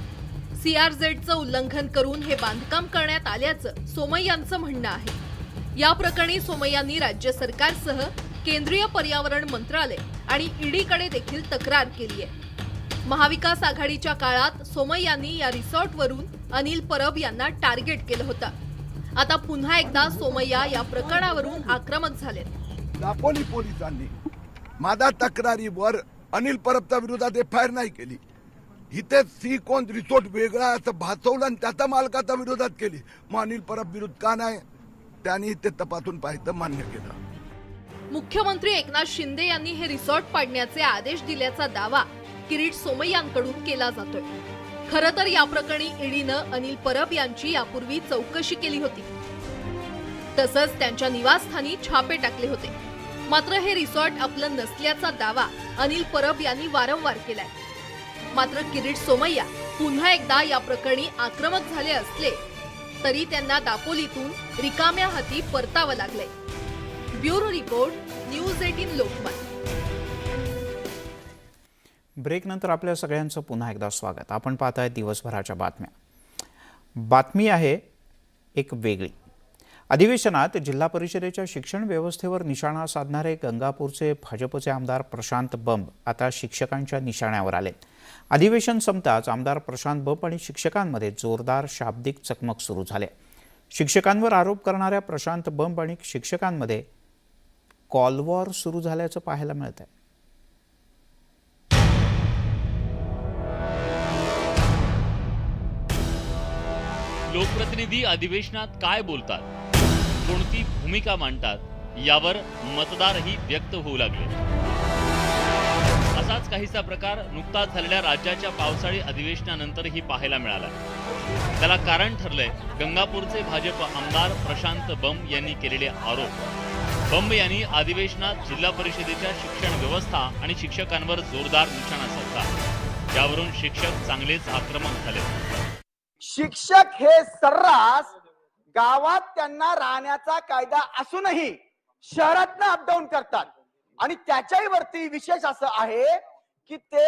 CRZचं उल्लंघन करून हे बांधकाम करण्यात आल्याचं सोमय्यांचं म्हणणं आहे. या प्रकरणी सोमय्यांनी राज्य सरकारसह केंद्रीय पर्यावरण मंत्रालय आणि ईडीकडे देखील तक्रार केली आहे. महाविकास आघाडीच्या काळात सोमय्यांनी या रिसॉर्टवरून अनिल परब यांना टार्गेट केलं होतं. आता पुन्हा एकदा सोमय्या या प्रकरणावरून आक्रमक झालेत. दापोली पोलिसांनी माझ्या तक्रारीवर अनिल परबच्या विरोधात FIR नाही केली. इथे कोण रिसॉर्ट वेगळा असं भासवलं आणि त्याच्या मालकाच्या विरोधात केली. मग अनिल परब विरुद्ध का नाही? त्यांनी ते तपासून पाहिजे मान्य केलं. मुख्यमंत्री एकनाथ शिंदे यांनी हे रिसॉर्ट पाडण्याचे आदेश दिल्याचा दावा किरीट सोमय्यांकडून केला जातोय. खरं तर या प्रकरणी ईडीनं अनिल परब यांची यापूर्वी चौकशी केली होती. तसंच त्यांच्या निवासस्थानी छापे टाकले होते. मात्र हे रिसॉर्ट आपलं नसल्याचा दावा अनिल परब यांनी वारंवार केलाय. मात्र किरीट सोमय्या पुन्हा एकदा या प्रकरणी आक्रमक झाले असले तरी त्यांना दापोलीतून रिकाम्या हाती परतावं लागलंय. Bureau report, news 18 Lokmat. ब्रेकनंतर आपल्या सगळ्यांचं पुन्हा एकदा स्वागत. आपण पाहताय दिवसभराच्या बातम्या. बातमी आहे एक वेगळी. अधिवेशनात जिल्हा परिषदेच्या शिक्षण व्यवस्थेवर निशाणा साधणारे गंगापूरचे भाजपचे आमदार प्रशांत बंब आता शिक्षकांच्या निशाण्यावर आले. अधिवेशन संपताच आमदार प्रशांत बंब आणि शिक्षकांमध्ये जोरदार शाब्दिक चकमक सुरू झाले. शिक्षकांवर आरोप करणाऱ्या प्रशांत बंब आणि शिक्षकांमध्ये कॉलवॉर सुरू झाल्याचं पाहायला मिळत आहे. लोकप्रतिनिधी अधिवेशनात काय बोलतात, कोणती भूमिका मांडतात यावर मतदारही व्यक्त होऊ लागले. असाच काहीसा प्रकार नुकताच झालेल्या राज्याच्या पावसाळी अधिवेशनानंतरही पाहायला मिळाला. त्याला कारण ठरलंय गंगापूरचे भाजप आमदार प्रशांत बंब यांनी केलेले आरोप. बंब यांनी अधिवेशनात जिल्हा परिषदेच्या शिक्षण व्यवस्था आणि शिक्षकांवर जोरदार निशाणा साधला. यावरून शिक्षक चांगलेच आक्रमक झाले. शिक्षक हे सर्रास गावात त्यांना राहण्याचा कायदा असूनही शहरातनं अपडाऊन करतात आणि त्याच्याही वरती विशेष असं आहे की ते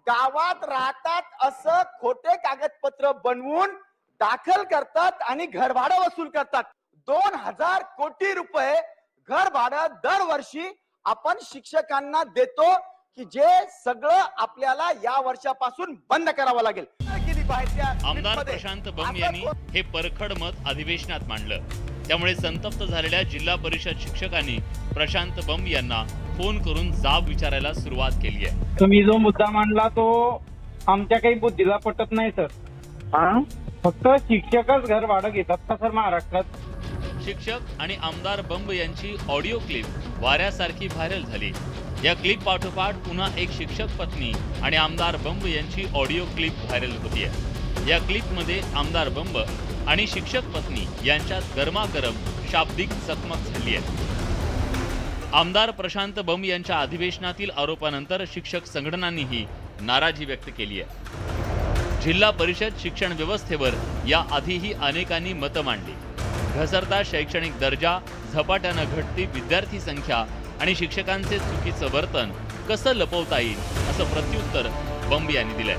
गावात राहतात असं खोटे कागदपत्र बनवून दाखल करतात आणि घरभाडं वसूल करतात. 2000 कोटी रुपये घरभाडं दरवर्षी आपण शिक्षकांना देतो की जे सगळं आपल्याला या वर्षापासून बंद करावं लागेल. आमदार प्रशांत बंब यांनी हे परखड मत अधिवेशनात मांडलं. त्यामुळे संतप्त झालेल्या जिल्हा परिषद शिक्षकांनी प्रशांत बंब यांना फोन करून जाब विचारायला सुरुवात केली आहे. तुम्ही जो मुद्दा मांडला तो आमच्या काही बुद्धीला पटत नाही सर. फक्त शिक्षकच घर भाडं घेतात का सर महाराष्ट्रात? शिक्षक आणि आमदार बंब यांची ऑडिओ क्लिप वाऱ्यासारखी व्हायरल झाली. या क्लिप पाठोपाठ पुन्हा एक शिक्षक पत्नी आणि आमदार बंब यांची ऑडिओ क्लिप व्हायरल होतीये. या क्लिपमध्ये आमदार बंब आणि शिक्षक पत्नी यांच्यात गरमागरम शाब्दिक चकमक झाली आहे. आमदार प्रशांत बंब यांच्या अधिवेशनातील आरोपानंतर शिक्षक संघटनांनीही नाराजी व्यक्त केली आहे. जिल्हा परिषद शिक्षण व्यवस्थेवर या आधीही अनेकांनी मतं मांडली. घसरता शैक्षणिक दर्जा, झपाट्यानं घटती विद्यार्थी संख्या आणि शिक्षकांचे चुकीचं वर्तन कसं लपवता येईल असं प्रत्युत्तर बंब यांनी दिलंय.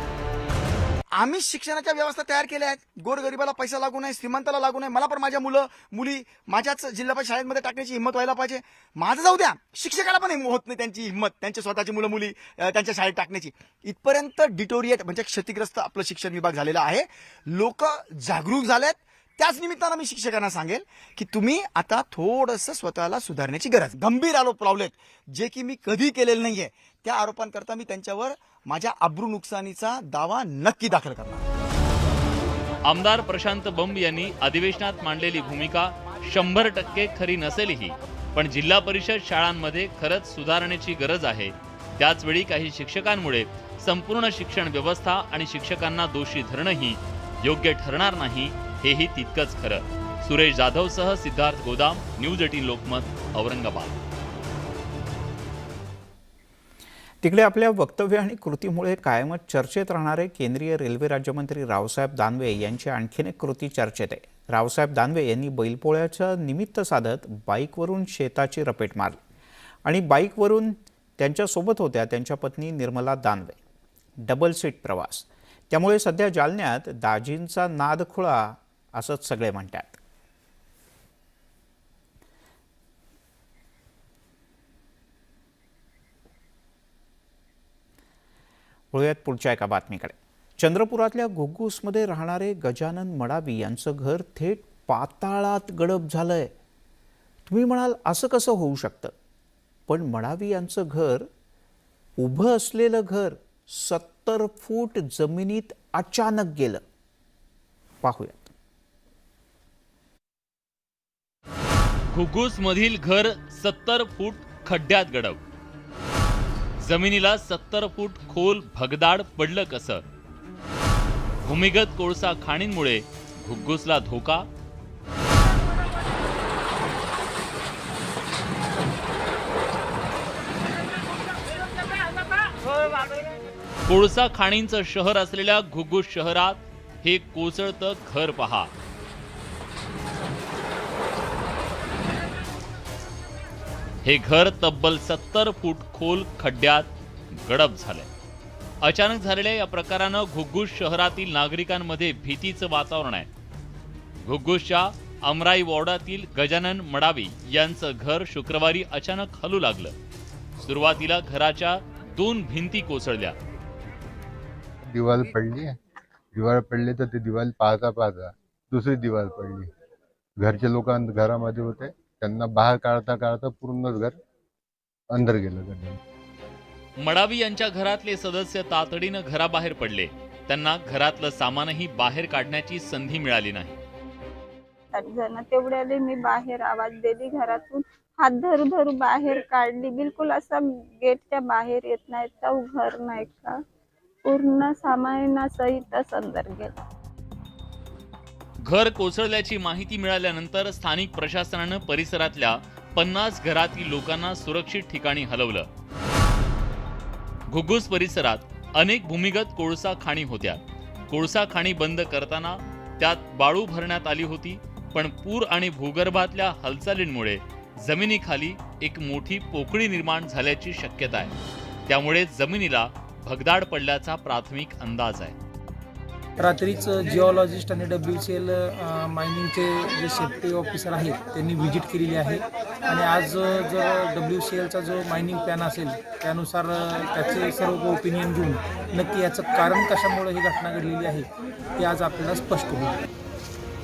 आम्ही शिक्षणाच्या व्यवस्था तयार केल्या आहेत. गोरगरिबाला पैसा लागू नये, श्रीमंताला लागू नये. मला पण माझ्या मुली माझ्याच जिल्हा परिषद शाळेमध्ये टाकण्याची हिंमत व्हायला पाहिजे. माझं जाऊ द्या, शिक्षकाला पण होत नाही त्यांची हिंमत, त्यांच्या स्वतःची मुली त्यांच्या शाळेत टाकण्याची. इथपर्यंत डिटोरिएट म्हणजे क्षतिग्रस्त आपलं शिक्षण विभाग झालेला आहे. लोक जागरूक झालेत. त्याच निमित्तानं मी शिक्षकांना सांगेल की तुम्ही आता थोडंसं स्वतःला सुधारण्याची गरज. गंभीर आरोप लावलेत जे की मी कधी केलेलं नाहीये. त्या आरोपांकरता मी त्यांच्यावर माझ्या अब्रू नुकसानीचा दावा नक्की दाखल करणार. आमदार प्रशांत बंब यांनी अधिवेशनात मांडलेली भूमिका 100% खरी नसेलही, पण जिल्हा परिषद शाळांमध्ये खरंच सुधारण्याची गरज आहे. त्याचवेळी काही शिक्षकांमुळे संपूर्ण शिक्षण व्यवस्था आणि शिक्षकांना दोषी धरणंही योग्य ठरणार नाही, हेही तितकंच खरं. सुरेश जाधवसह सिद्धार्थ गोदाम, न्यूज 18 लोकमत, औरंगाबाद. तिकडे आपल्या वक्तव्य आणि कृतीमुळे कायमच चर्चेत राहणारे केंद्रीय रेल्वे राज्यमंत्री रावसाहेब दानवे यांची आणखीन एक कृती चर्चेत आहे. रावसाहेब दानवे यांनी बैलपोळ्याचं निमित्त साधत बाईकवरून शेताची रपेट मारली आणि बाईकवरून त्यांच्यासोबत होत्या त्यांच्या पत्नी निर्मला दानवे. डबल सीट प्रवास. त्यामुळे सध्या जालन्यात दाजींचा नाद खुळा असंच सगळे म्हणतात. वळूयात पुढच्या एका बातमीकडे. चंद्रपुरातल्या घुग्गुसमध्ये राहणारे गजानन मडावी यांचं घर थेट पाताळात गडप झालंय. तुम्ही म्हणाल असं कसं होऊ शकतं, पण मडावी यांचं घर, उभं असलेलं घर 70 फूट जमिनीत अचानक गेलं. पाहूयात. घुग्गुस मधील घर 70 फूट खड्ड्यात गडप. जमिनीला 70 फूट खोल भगदाड पडलं कसं? भूमिगत कोळसा खाणींमुळे घुग्गुसला धोका. कोळसा खाणींचं शहर असलेल्या घुग्गुस शहरात हे कोसळतं घर पहा. हे घर तब्बल 70 फूट खोल खड्ड्यात गडप झालंय. अचानक झालेल्या या प्रकारानं घुग्गुस शहरातील नागरिकांमध्ये भीतीचं वातावरण आहे. घुग्गुसच्या अमराई वॉर्डातील गजानन मडावी यांचं घर शुक्रवारी अचानक हलू लागलं. सुरुवातीला घराच्या 2 भिंती कोसळल्या. दिवाल पडली तर ती दिवाल पाहता दुसरी दिवाल पडली. घरचे लोक घरामध्ये होते, त्यांना बाहेर काढता पूर्ण घर अंदर गेलं. मडावी यांच्या घरातले सदस्य तातडीनं घराबाहेर पडले. त्यांना घरातलं सामानही बाहेर काढण्याची संधी मिळाली नाही. तेवढ्याने मी बाहेर आवाज दिली, घरातून हात धरू धरू बाहेर काढली. बिलकुल असं गेटच्या बाहेर येत नाही, तो घर नाही का पूर्ण सामानासहित अंदर गेला. घर कोसळल्याची माहिती मिळाल्यानंतर स्थानिक प्रशासनानं परिसरातल्या 50 घरातील लोकांना सुरक्षित ठिकाणी हलवलं. घुग्गुस परिसरात अनेक भूमिगत कोळसा खाणी होत्या. कोळसा खाणी बंद करताना त्यात वाळू भरण्यात आली होती, पण पूर आणि भूगर्भातल्या हालचालींमुळे जमिनीखाली एक मोठी पोकळी निर्माण झाल्याची शक्यता आहे. त्यामुळे जमिनीला भगदाड पडल्याचा प्राथमिक अंदाज आहे. रात्रीच जिओलॉजिस्ट आणि WCL मायनिंगचे जे सेफ्टी ऑफिसर आहेत त्यांनी व्हिजिट केलेली आहे आणि आज जर WCLचा जो मायनिंग प्लॅन असेल त्यानुसार त्याचे सर्व ओपिनियन घेऊन नक्की याचं कारण कशामुळे ही घटना घडलेली आहे ते आज आपल्याला स्पष्ट होईल.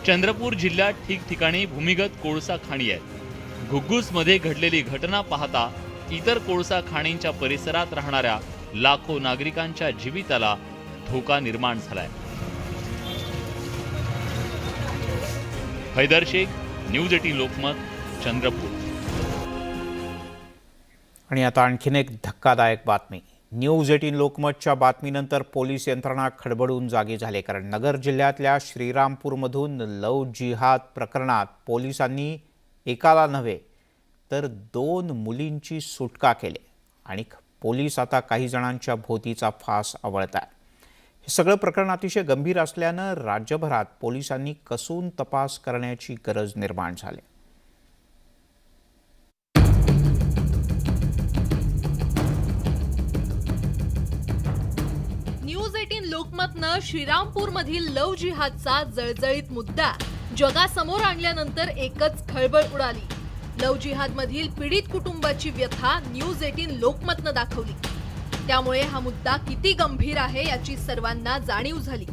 चंद्रपूर जिल्ह्यात ठिकठिकाणी भूमिगत कोळसा खाणी आहेत. घुग्गुसमध्ये घडलेली घटना पाहता इतर कोळसा खाणींच्या परिसरात राहणाऱ्या लाखो नागरिकांच्या जीविताला धोका निर्माण झालाय. हैदर शेख, न्यूज 18 लोकमत, चंद्रपूर. आणि आता आणखीन एक धक्कादायक बातमी. न्यूज 18 लोकमतच्या बातमीनंतर पोलीस यंत्रणा खडबडून जागी झाली. कारण नगर जिल्ह्यातल्या श्रीरामपूरमधून लव जिहाद प्रकरणात पोलिसांनी एकाला नव्हे तर 2 मुलींची सुटका केली आणि पोलीस आता काही जणांच्या भोवतीचा फास आवळतात. हे सगळं प्रकरण अतिशय गंभीर असल्यानं राज्यभरात पोलिसांनी कसून तपास करण्याची गरज निर्माण झाली. न्यूज 18 लोकमतनं श्रीरामपूरमधील लव जिहादचा जळजळीत मुद्दा जगासमोर आणल्यानंतर एकच खळबळ उडाली. लव जिहादमधील पीडित कुटुंबाची व्यथा न्यूज 18 लोकमतनं दाखवली. त्यामुळे हा मुद्दा किती गंभीर आहे याची सर्वांना जाणीव झाली.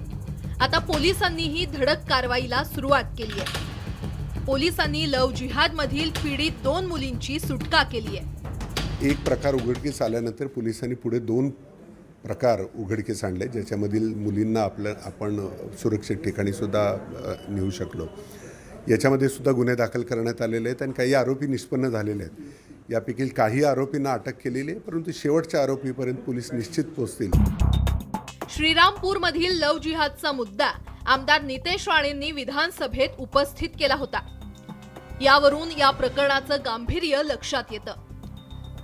आता पोलिसांनीही धडक कारवाईला सुरुवात केली आहे. पोलिसांनी लव जिहादमधील पीडित 2 मुलींची सुटका केली आहे. एक प्रकार उघडकीस आल्यानंतर पोलिसांनी पुढे 2 प्रकार उघडकीस आणले, ज्याच्यामधील मुलींना आपण सुरक्षित ठिकाणी सुद्धा नेऊ शकलो. याच्यामध्ये सुद्धा गुन्हे दाखल करण्यात आलेले आहेत आणि काही आरोपी निष्पन्न झालेले आहेत. यापैकी काही आरोपींना अटक केलेली आहे, परंतु शेवटच्या आरोपीपर्यंत पोलीस निश्चित पोहोचतील. श्रीरामपूरमधील लव जिहादचा मुद्दा आमदार नितेश राणेंनी विधानसभेत उपस्थित केला होता. यावरून या प्रकरणाचं गांभीर्य लक्षात येतं.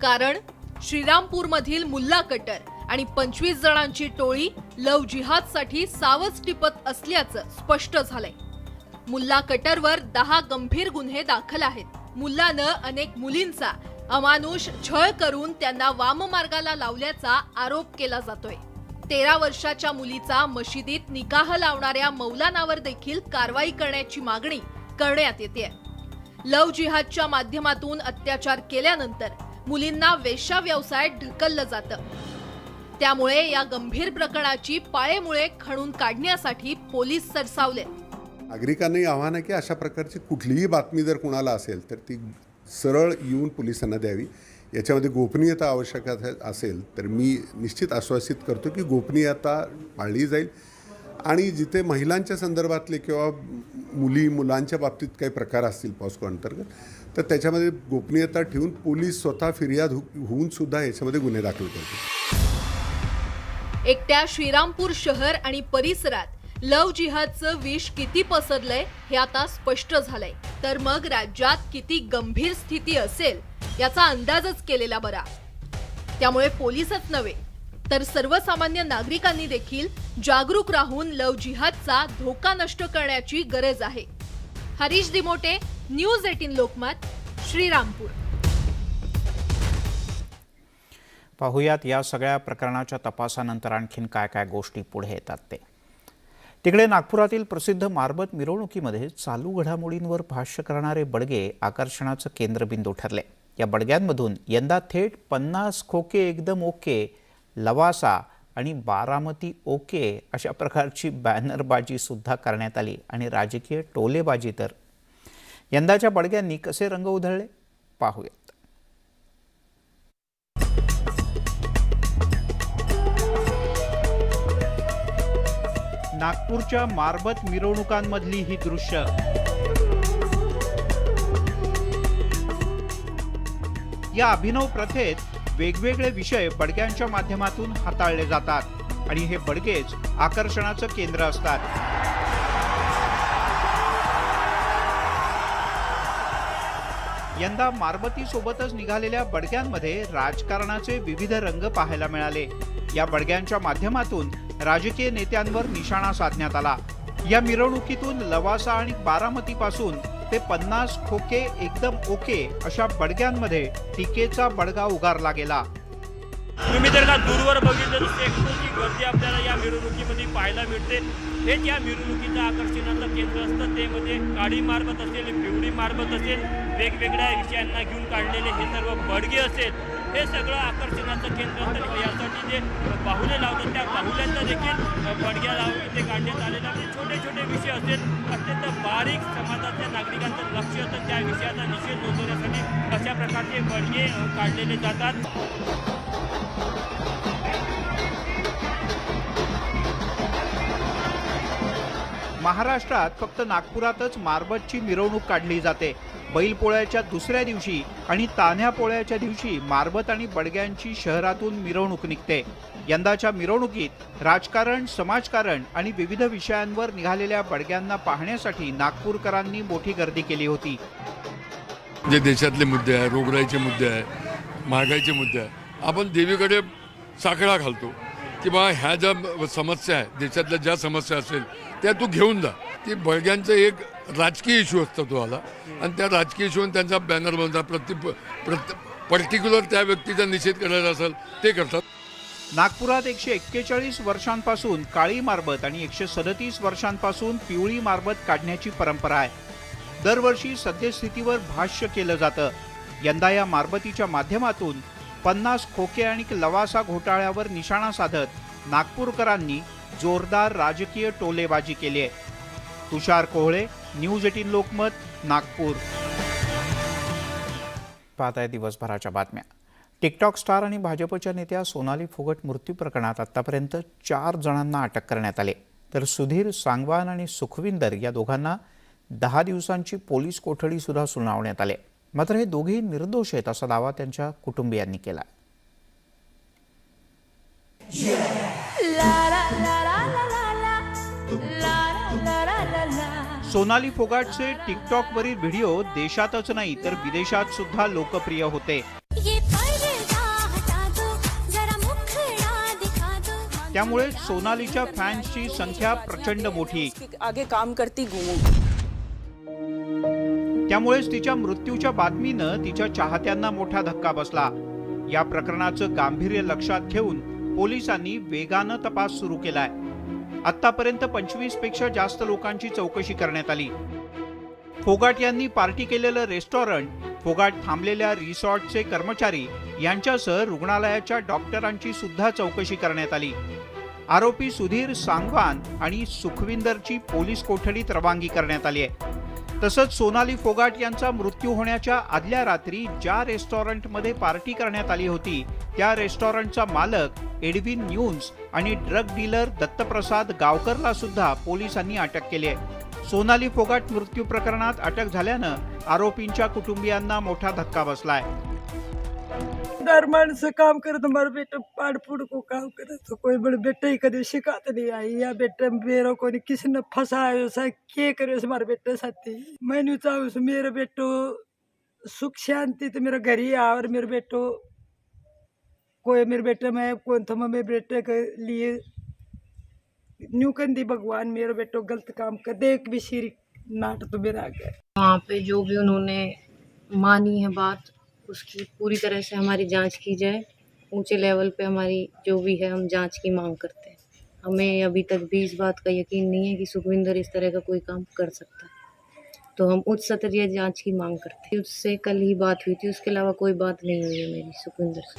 कारण श्रीरामपूरमधील मुल्ला कट्टर आणि 25 जणांची टोळी लव जिहादसाठी सावज टिपत असल्याचं स्पष्ट झालंय. मुल्ला कट्टरवर 10 गंभीर गुन्हे दाखल आहेत. मुल्लानं अनेक मुलींचा अमानुष छळ करून त्यांना वाममार्गाला लावल्याचा आरोप केला जातोय. 13 वर्षाच्या मुलीचा मशिदीत निकाह लावणाऱ्या मौलानावर देखील कारवाई करण्याची मागणी करण्यात येते. लव जिहादच्या माध्यमातून अत्याचार केल्यानंतर मुलींना वेश्या व्यवसायात ढकललं जातं. त्यामुळे या गंभीर प्रकरणाची पाळेमुळे खणून काढण्यासाठी पोलीस सरसावले. नागरिकांनाही आव्हान आहे की अशा प्रकारची कुठलीही बातमी जर कुणाला असेल तर ती सरळ येऊन पोलिसांना द्यावी. याच्यामध्ये गोपनीयता आवश्यक असेल तर मी निश्चित आश्वासित करतो की गोपनीयता पाळली जाईल आणि जिथे महिलांच्या संदर्भातले किंवा मुलांच्या बाबतीत काही प्रकार असतील पॉस्को अंतर्गत तर त्याच्यामध्ये गोपनीयता ठेवून पोलीस स्वतः फिर्याद होऊन सुद्धा याच्यामध्ये गुन्हे दाखल करतील. एकट्या श्रीरामपूर शहर आणि परिसरात लव जिहादचं विष किती पसरलंय हे आता स्पष्ट झालंय. तर मग राज्यात किती गंभीर स्थिती असेल याचा अंदाजच केलेला बरा. त्यामुळे पोलीसच नव्हे तर सर्वसामान्य नागरिकांनी देखील जागरूक राहून लव जिहादचा धोका नष्ट करण्याची गरज आहे. हरीश दिमोटे, न्यूज 18 लोकमत, श्रीरामपूर. पाहुयात या सगळ्या प्रकरणाच्या तपासानंतर आणखीन काय काय गोष्टी पुढे येतात ते. तिकडे नागपुरातील प्रसिद्ध मारबत मिरवणुकीमध्ये चालू घडामोडींवर भाष्य करणारे बडगे आकर्षणाचं केंद्रबिंदू ठरले. या बडग्यांमधून यंदा थेट 50 खोके एकदम ओके, लवासा आणि बारामती ओके अशा प्रकारची बॅनरबाजी सुद्धा करण्यात आली आणि राजकीय टोलेबाजी. तर यंदाच्या बडग्यांनी कसे रंग उधळले पाहूयात. नागपूरच्या मारबत मिरवणुकांमधली ही दृश्य. या अभिनव प्रथेत वेगवेगळे विषय बडग्यांच्या माध्यमातून हाताळले जातात आणि हे बडगेच आकर्षणाचं केंद्र असतात. यंदा मारबती सोबतच निघालेल्या बडग्यांमध्ये राजकारणाचे विविध रंग पाहायला मिळाले. या बडग्यांच्या माध्यमातून राजकीय नेत्यांवर निशाणा साधण्यात आला. या मिरवणुकीतून लवासा आणि बारामतीपासून ते 50 खोके एकदम ओके अशा बडग्यांमध्ये टीकेचा बडगा उगारला गेला. तुम्ही जर का दूरवर बघितलं तर शेकडोची गर्दी आपल्याला या मिरवणुकीमध्ये पाहायला मिळते. हेच या मिरवणुकीचं आकर्षणाचं केंद्र असतं. ते म्हणजे काळी मारबत असेल, पिवळी मारबत असेल, वेगवेगळ्या विषयांना घेऊन काढलेले हे सर्व बडगे असेल, हे सगळं आकर्षणाचं केंद्र असतं. यासाठी जे बाहुले लावतात त्या बाहुल्यांचा देखील बडग्या इथे काढण्यात आलेला म्हणजे छोटे छोटे विषय असेल, अत्यंत बारीक समाजाच्या नागरिकांचं लक्ष असतं त्या विषयाचा निषेध नोंदवण्यासाठी अशा प्रकारचे बडगे काढलेले जातात. महाराष्ट्रात फक्त नागपुरातच मारबतची मिरवणूक काढली जाते. बैलपोळ्याच्या दुसऱ्या दिवशी आणि तान्ह्या पोळ्याच्या दिवशी मारबत आणि बडग्यांची शहरातून मिरवणूक निघते. यंदाच्या मिरवणुकीत राजकारण, समाजकारण आणि विविध विषयांवर निघालेल्या बडग्यांना पाहण्यासाठी नागपूरकरांनी मोठी गर्दी केली होती. जे देशातले मुद्दे आहे, रोगराईचे मुद्दे आहे, महागाईचे मुद्दे आहे, आपण देवीकडे साकडा घालतो की बा ह्या ज्या समस्या आहेत, देशातल्या ज्या समस्या असेल त्या तू घेऊन जा. ती बळग्यांचं एक राजकीय इश्यू असतो तो आला आणि त्या राजकीय इश्यूने त्यांचा बॅनर बनवतात, पर्टिक्युलर त्या व्यक्तीचा निषेध करायचा असेल ते करतात. नागपुरात 141 वर्षांपासून काळी मारबत आणि 137 वर्षांपासून पिवळी मारबत काढण्याची परंपरा आहे. दरवर्षी सद्यस्थितीवर भाष्य केलं जातं. यंदा या मारबतीच्या माध्यमातून 50 खोके आणि लवासा घोटाळ्यावर निशाणा साधत नागपूरकरांनी जोरदार राजकीय टोलेबाजी केली आहे. तुषार कोहळे, न्यूज 18 लोकमत, नागपूर. पाहताय दिवसभराच्या बातम्या. टिकटॉक स्टार आणि भाजपच्या नेत्या सोनाली फोगट मृत्यू प्रकरणात आतापर्यंत 4 जणांना अटक करण्यात आले, तर सुधीर सांगवान आणि सुखविंदर या दोघांना 10 दिवसांची पोलीस कोठडी सुद्धा सुनावण्यात आले. मात्र हे दोघेही निर्दोष आहेत असा दावा त्यांच्या कुटुंबियांनी केला. सोनाली फोगाटचे टिकटॉकवरील व्हिडिओ देशातच नाही तर विदेशात सुद्धा लोकप्रिय होते. त्यामुळे सोनालीच्या फॅन्सची संख्या प्रचंड मोठी. आगे काम करती घुमू. त्यामुळेच तिच्या मृत्यूच्या बातमीनं तिच्या चाहत्यांना मोठा धक्का बसला. या प्रकरणाचं गांभीर्य लक्षात घेऊन पोलिसांनी वेगानं तपास सुरू केलाय. आतापर्यंत 25 पेक्षा जास्त लोकांची चौकशी करण्यात आली. फोगाट यांनी पार्टी केलेलं रेस्टॉरंट, फोगाट थांबलेल्या रिसॉर्टचे कर्मचारी यांच्यासह रुग्णालयाच्या डॉक्टरांची सुद्धा चौकशी करण्यात आली. आरोपी सुधीर सांगवान आणि सुखविंदरची पोलीस कोठडीत रवानगी करण्यात आली आहे. तसंच सोनाली फोगाट यांचा मृत्यू होण्याच्या आदल्या रात्री ज्या रेस्टॉरंटमध्ये पार्टी करण्यात आली होती त्या रेस्टॉरंटचा मालक एडविन न्यून्स आणि ड्रग डीलर दत्तप्रसाद गावकरला सुद्धा पोलिसांनी अटक केली आहे. सोनाली फोगाट मृत्यू प्रकरणात अटक झाल्यानं आरोपींच्या कुटुंबियांना मोठा धक्का बसलाय. दरमान से काम करे तो हमारा बेटा पाड़पुड़ को काम करे तो कोई बड़े बेटे ही कभी शिकायत नहीं आई. या बेटे मेरे को किसी ने फंसाया सा क्या करे हमारे बेटे साथी. मैं नहीं चाहूँ मेरे बेटो सुख शांति तो मेरे घर ही आ और मेरे बेटो कोई मेरे बेटे में कौन था मेरे बेटे के लिए न्यू कर दी भगवान. मेरे बेटो गलत काम कर दे एक भी सिर नाट तो मेरा आ गया. वहाँ पे जो भी उन्होंने मानी है बात उसकी पूरी तरह से हमारी जांच की जाए. ऊंचे लेवल पे हमारी जो भी है हम जांच की मांग करते हैं. हमें अभी तक भी इस बात का यकीन नहीं है कि सुखविंदर इस तरह का कोई काम कर सकता है. तो हम उच्च स्तरीय जांच की मांग करते हैं. उससे कल ही बात हुई थी, उसके अलावा कोई बात नहीं हुई है मेरी सुखविंदर से.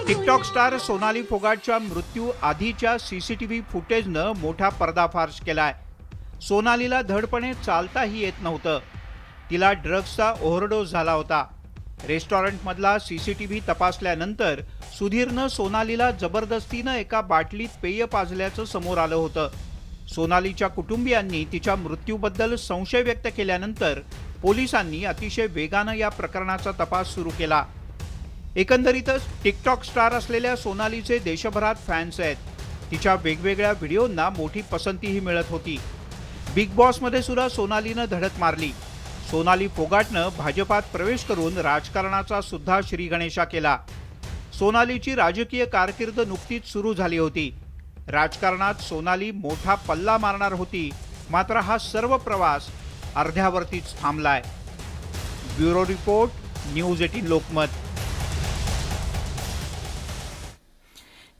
टिकटॉक स्टार सोनाली फोगाटच्या मृत्यू आधीच्या सीसीटीव्ही फुटेजनं मोठा पर्दाफाश केलाय. सोनालीला धडपणे चालताही येत नव्हतं. तिला ड्रग्सचा ओव्हरडोस झाला होता. रेस्टॉरंटमधला सीसीटीव्ही तपासल्यानंतर सुधीरनं सोनालीला जबरदस्तीनं एका बाटलीत पेय पाजल्याचं समोर आलं होतं. सोनालीच्या कुटुंबियांनी तिच्या मृत्यूबद्दल संशय व्यक्त केल्यानंतर पोलिसांनी अतिशय वेगानं या प्रकरणाचा तपास सुरू केला. एकंदरीतच टिकटॉक स्टार असलेल्या सोनालीचे देशभरात फॅन्स आहेत. तिच्या वेगवेगळ्या व्हिडिओंना मोठी पसंतीही मिळत होती. बिग बॉसमध्ये सुद्धा सोनालीनं धडक मारली. सोनाली फोगाटनं भाजपात प्रवेश करून राजकारणाचा सुद्धा श्रीगणेशा केला. सोनालीची राजकीय कारकीर्द नुकतीच सुरू झाली होती. राजकारणात सोनाली मोठा पल्ला मारणार होती, मात्र हा सर्व प्रवास अर्ध्यावरतीच थांबलाय. Bureau report, news 18 Lokmat.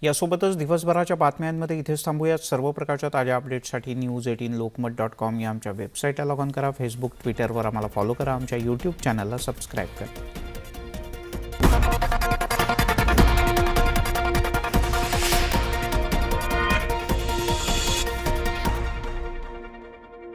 यासोबतच दिवसभराच्या बातम्यांमध्ये इथेच थांबूयात. सर्व प्रकारच्या ताज्या अपडेट्ससाठी news18lokmat.com या आमच्या वेबसाईटला लॉग ऑन करा. फेसबुक, ट्विटरवर आम्हाला फॉलो करा. आमच्या यूट्यूब चॅनलला सबस्क्राईब करा.